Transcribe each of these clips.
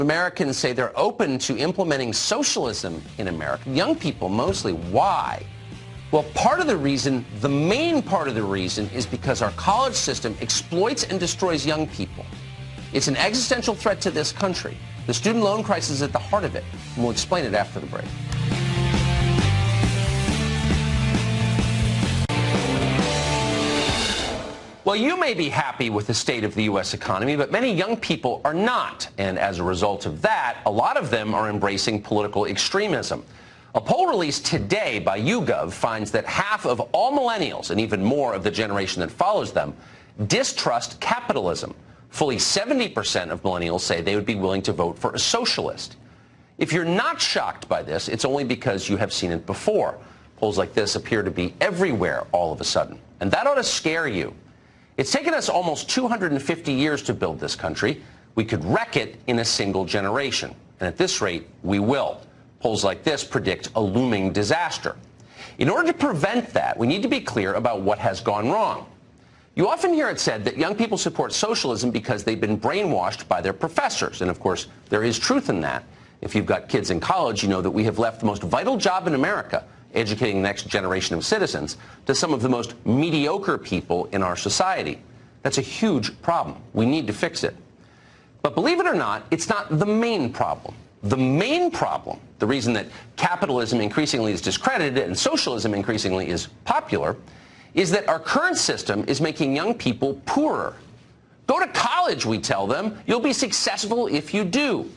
Americans say they're open to implementing socialism in America. Young people mostly. Why? Well, part of the reason, the main part of the reason, is because our college system exploits and destroys young people. It's an existential threat to this country. The student loan crisis is at the heart of it, and we'll explain it after the break. Well, you may be happy with the state of the U.S. economy, but many young people are not. And as a result of that, a lot of them are embracing political extremism. A poll released today by YouGov finds that half of all millennials, and even more of the generation that follows them, distrust capitalism. Fully 70% of millennials say they would be willing to vote for a socialist. If you're not shocked by this, it's only because you have seen it before. Polls like this appear to be everywhere all of a sudden. And that ought to scare you. It's taken us almost 250 years to build this country. We could wreck it in a single generation. And at this rate, we will. Polls like this predict a looming disaster. In order to prevent that, we need to be clear about what has gone wrong. You often hear it said that young people support socialism because they've been brainwashed by their professors. And of course, there is truth in that. If you've got kids in college, you know that we have left the most vital job in America, educating the next generation of citizens, to some of the most mediocre people in our society. That's a huge problem. We need to fix it. But believe it or not, it's not the main problem. The main problem, the reason that capitalism increasingly is discredited and socialism increasingly is popular, is that our current system is making young people poorer. Go to college, we tell them. You'll be successful if you do.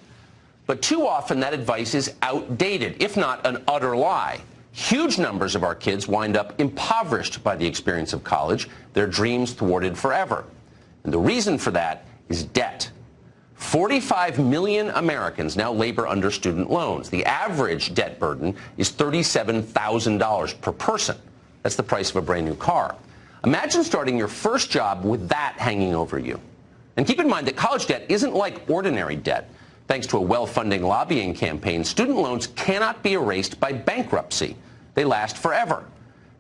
But too often that advice is outdated, if not an utter lie. Huge numbers of our kids wind up impoverished by the experience of college, their dreams thwarted forever. And the reason for that is debt. 45 million Americans now labor under student loans. The average debt burden is $37,000 per person. That's the price of a brand new car. Imagine starting your first job with that hanging over you. And keep in mind that college debt isn't like ordinary debt. Thanks to a well-funding lobbying campaign, student loans cannot be erased by bankruptcy. They last forever.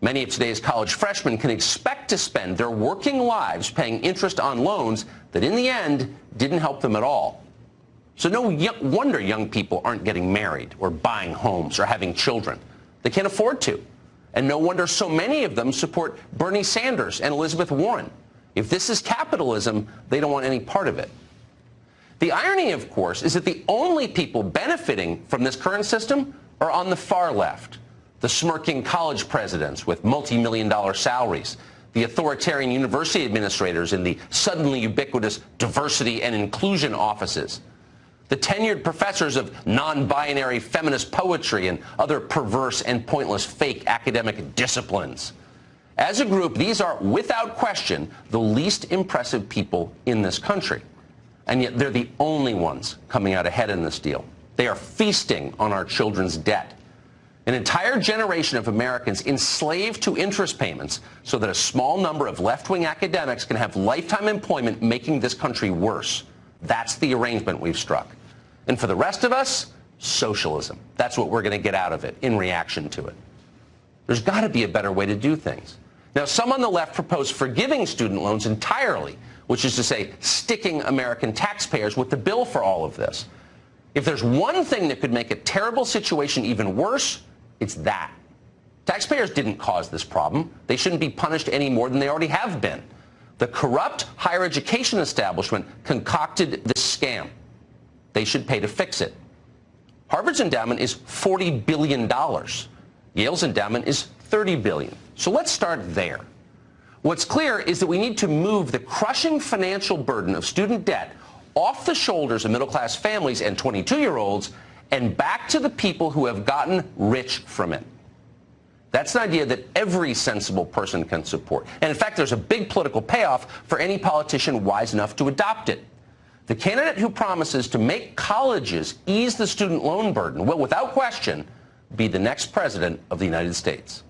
Many of today's college freshmen can expect to spend their working lives paying interest on loans that in the end didn't help them at all. So no wonder young people aren't getting married or buying homes or having children. They can't afford to. And no wonder so many of them support Bernie Sanders and Elizabeth Warren. If this is capitalism, they don't want any part of it. The irony, of course, is that the only people benefiting from this current system are on the far left. The smirking college presidents with multi-million-dollar salaries, the authoritarian university administrators in the suddenly ubiquitous diversity and inclusion offices, the tenured professors of non-binary feminist poetry and other perverse and pointless fake academic disciplines. As a group, these are, without question, the least impressive people in this country. And yet they're the only ones coming out ahead in this deal. They are feasting on our children's debt. An entire generation of Americans enslaved to interest payments so that a small number of left-wing academics can have lifetime employment, making this country worse. That's the arrangement we've struck. And for the rest of us, socialism. That's what we're going to get out of it in reaction to it. There's got to be a better way to do things. Now, some on the left propose forgiving student loans entirely, which is to say sticking American taxpayers with the bill for all of this. If there's one thing that could make a terrible situation even worse, it's that. Taxpayers didn't cause this problem. They shouldn't be punished any more than they already have been. The corrupt higher education establishment concocted this scam. They should pay to fix it. Harvard's endowment is $40 billion. Yale's endowment is $30 billion. So let's start there. What's clear is that we need to move the crushing financial burden of student debt off the shoulders of middle-class families and 22-year-olds and back to the people who have gotten rich from it. That's an idea that every sensible person can support. And in fact, there's a big political payoff for any politician wise enough to adopt it. The candidate who promises to make colleges ease the student loan burden will, without question, be the next president of the United States.